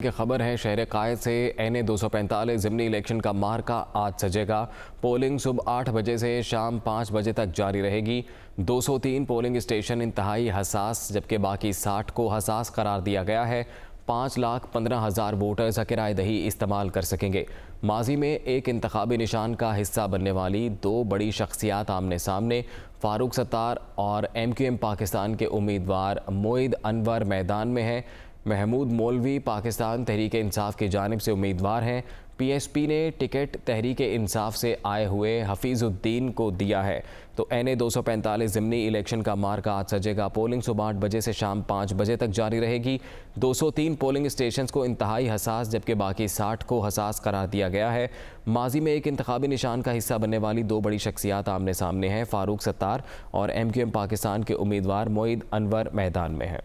की खबर है शहर कायद से NA 245 ज़िमनी इलेक्शन का मार्का आज सजेगा। पोलिंग सुबह 8 बजे से शाम 5 बजे तक जारी रहेगी। 203 पोलिंग स्टेशन इंतहाई हसास जबकि बाकी 60 को हसास करार दिया गया है। 5,15,000 वोटर्स किराएदही इस्तेमाल कर सकेंगे। माजी में एक इंतखाबी निशान का हिस्सा बनने वाली दो बड़ी शख्सियात आमने सामने। फारूक सत्तार और MQM पाकिस्तान के उम्मीदवार मोईद अनवर मैदान में हैं। महमूद मौलवी पाकिस्तान तहरीक इंसाफ की जानिब से उम्मीदवार हैं। PSP ने टिकट तहरीक इंसाफ से आए हुए हफीजुद्दीन को दिया है। तो NA 245 ज़िमनी इलेक्शन का मार्का आज सजेगा। पोलिंग सुबह 8 बजे से शाम 5 बजे तक जारी रहेगी। 203 पोलिंग स्टेशंस को इंतहाई हसास जबकि बाकी 60 को हसास करार दिया गया है। माजी में एक इंतखाबी निशान का हिस्सा बनने वाली दो बड़ी शख्सियात आमने सामने हैं। फारूक सत्तार और MQM पाकिस्तान के उम्मीदवार मोईद अनवर मैदान में हैं।